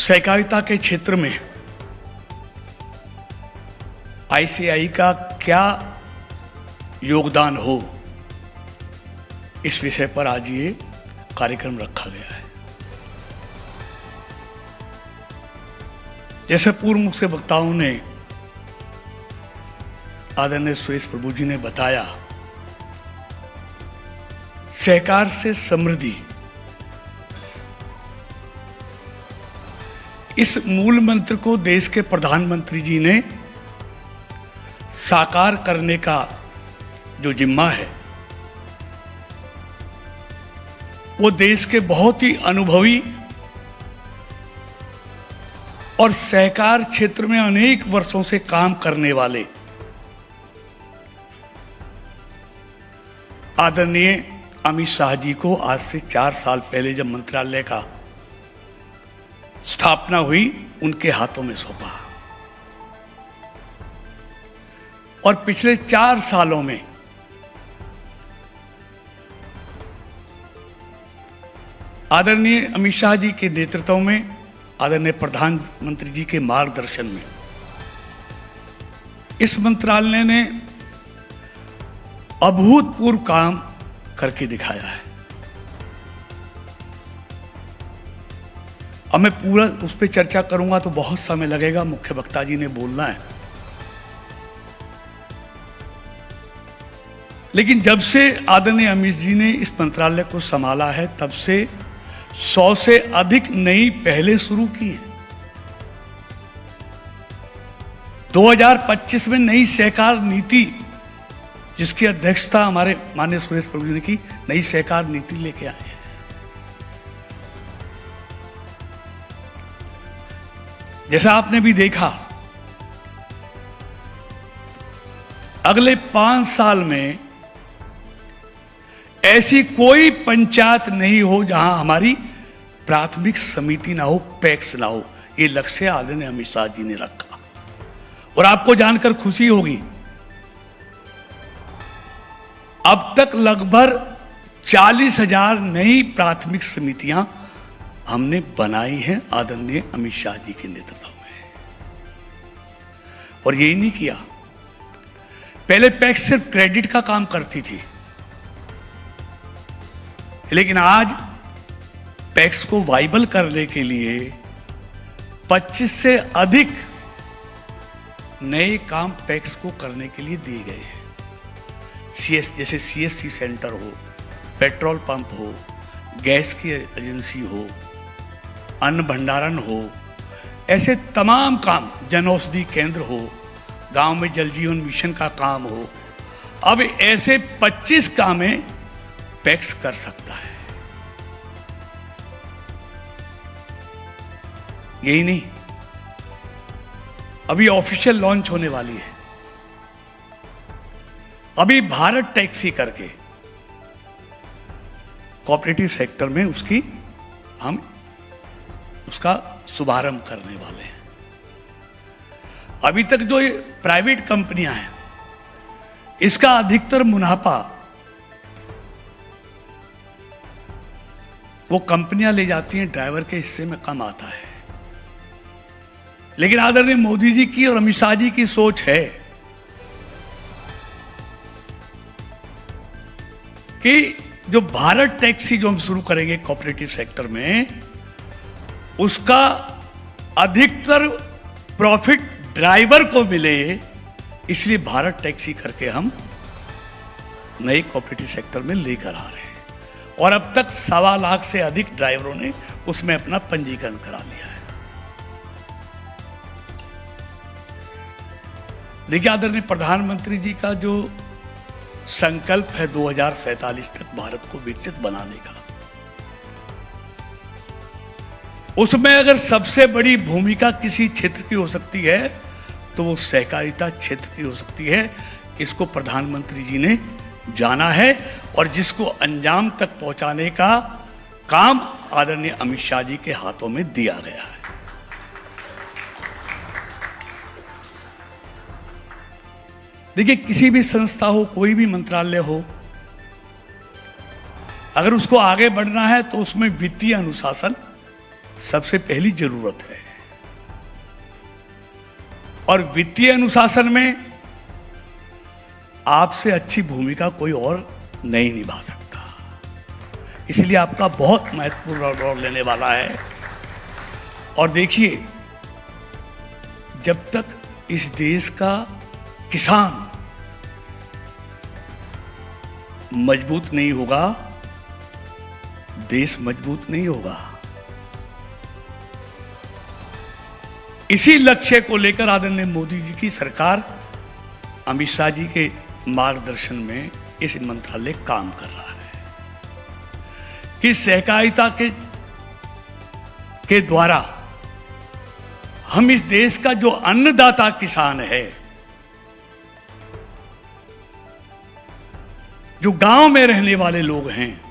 सहकारिता के क्षेत्र में आईसीआई का क्या योगदान हो, इस विषय पर आज ये कार्यक्रम रखा गया है। जैसे पूर्व मुख्य वक्ताओं ने, आदरणीय सुरेश प्रभु जी ने बताया, सहकार से समृद्धि, इस मूल मंत्र को देश के प्रधानमंत्री जी ने साकार करने का जो जिम्मा है, वो देश के बहुत ही अनुभवी और सहकार क्षेत्र में अनेक वर्षों से काम करने वाले आदरणीय अमित शाह जी को आज से 4 साल पहले जब मंत्रालय का स्थापना हुई, उनके हाथों में सौंपा। और पिछले 4 सालों में आदरणीय अमित शाह जी के नेतृत्व में, आदरणीय प्रधानमंत्री जी के मार्गदर्शन में इस मंत्रालय ने अभूतपूर्व काम करके दिखाया है। अब मैं पूरा उस पर चर्चा करूंगा तो बहुत समय लगेगा, मुख्य वक्ता जी ने बोलना है। लेकिन जब से आदरणीय अमित जी ने इस मंत्रालय को संभाला है, तब से 100 से अधिक नई पहलें शुरू की है। 2025 में नई सहकार नीति, जिसकी अध्यक्षता हमारे माननीय सुरेश प्रभु जी ने की, नई सहकार नीति लेके आए हैं। जैसा आपने भी देखा, अगले 5 साल में ऐसी कोई पंचायत नहीं हो जहां हमारी प्राथमिक समिति ना हो, पैक्स ना हो। ये लक्ष्य आदरणीय अमित शाह जी ने रखा। और आपको जानकर खुशी होगी, अब तक लगभग 40,000 नई प्राथमिक समितियां हमने बनाई हैं आदरणीय अमित शाह जी के नेतृत्व में। और यही नहीं किया, पहले पैक्स सिर्फ क्रेडिट का काम करती थी, लेकिन आज पैक्स को वाइबल करने के लिए 25 से अधिक नए काम पैक्स को करने के लिए दिए गए हैं। जैसे सीएससी सेंटर हो, पेट्रोल पंप हो, गैस की एजेंसी हो, अन्न भंडारण हो, ऐसे तमाम काम, जन औषधि केंद्र हो, गांव में जल जीवन मिशन का काम हो। अब ऐसे 25 कामें पैक्स कर सकता है। यही नहीं, अभी ऑफिशियल लॉन्च होने वाली है। अभी भारत टैक्सी करके कोऑपरेटिव सेक्टर में हम उसका शुभारंभ करने वाले हैं। अभी तक जो प्राइवेट कंपनियां हैं, इसका अधिकतर मुनाफा वो कंपनियां ले जाती हैं, ड्राइवर के हिस्से में कम आता है। लेकिन आदरणीय मोदी जी की और अमित शाह जी की सोच है कि जो भारत टैक्सी जो हम शुरू करेंगे कोऑपरेटिव सेक्टर में, उसका अधिकतर प्रॉफिट ड्राइवर को मिले, इसलिए भारत टैक्सी करके हम नए कोऑपरेटिव सेक्टर में लेकर आ रहे हैं। और अब तक 1.25 लाख से अधिक ड्राइवरों ने उसमें अपना पंजीकरण करा लिया है। देखिए, आदरणीय प्रधानमंत्री जी का जो संकल्प है 2047 तक भारत को विकसित बनाने का, उसमें अगर सबसे बड़ी भूमिका किसी क्षेत्र की हो सकती है तो वो सहकारिता क्षेत्र की हो सकती है। इसको प्रधानमंत्री जी ने जाना है और जिसको अंजाम तक पहुंचाने का काम आदरणीय अमित शाह जी के हाथों में दिया गया है। देखिए, किसी भी संस्था हो, कोई भी मंत्रालय हो, अगर उसको आगे बढ़ना है तो उसमें वित्तीय अनुशासन सबसे पहली जरूरत है। और वित्तीय अनुशासन में आपसे अच्छी भूमिका कोई और नहीं निभा सकता, इसलिए आपका बहुत महत्वपूर्ण रोल लेने वाला है। और देखिए, जब तक इस देश का किसान मजबूत नहीं होगा, देश मजबूत नहीं होगा। इसी लक्ष्य को लेकर आदरणीय मोदी जी की सरकार अमित शाह जी के मार्गदर्शन में इस मंत्रालय काम कर रहा है कि सहकारिता के द्वारा हम इस देश का जो अन्नदाता किसान है, जो गांव में रहने वाले लोग हैं,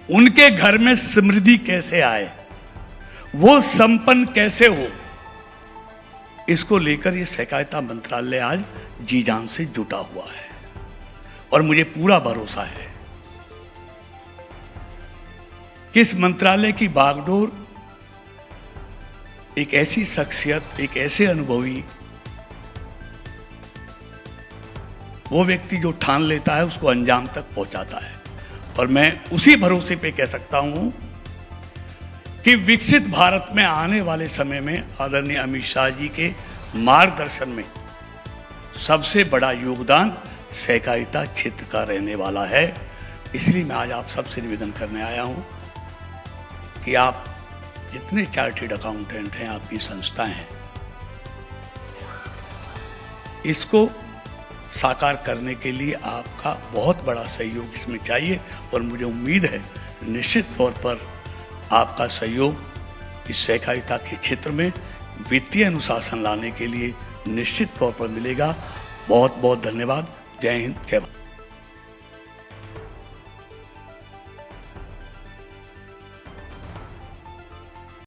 उनके घर में समृद्धि कैसे आए, वो संपन्न कैसे हो, इसको लेकर ये सहकारिता मंत्रालय आज जी जान से जुटा हुआ है। और मुझे पूरा भरोसा है कि इस मंत्रालय की बागडोर एक ऐसी शख्सियत, एक ऐसे अनुभवी, वो व्यक्ति जो ठान लेता है उसको अंजाम तक पहुंचाता है। और मैं उसी भरोसे पे कह सकता हूं कि विकसित भारत में आने वाले समय में आदरणीय अमित शाह जी के मार्गदर्शन में सबसे बड़ा योगदान सहकारिता क्षेत्र का रहने वाला है। इसलिए मैं आज आप सबसे निवेदन करने आया हूं कि आप जितने चार्टर्ड अकाउंटेंट हैं, आपकी संस्थाएं हैं, इसको साकार करने के लिए आपका बहुत बड़ा सहयोग इसमें चाहिए। और मुझे उम्मीद है निश्चित तौर पर आपका सहयोग इस सहकारिता के क्षेत्र में वित्तीय अनुशासन लाने के लिए निश्चित तौर पर मिलेगा। बहुत बहुत धन्यवाद। जय हिंद, जय भारत।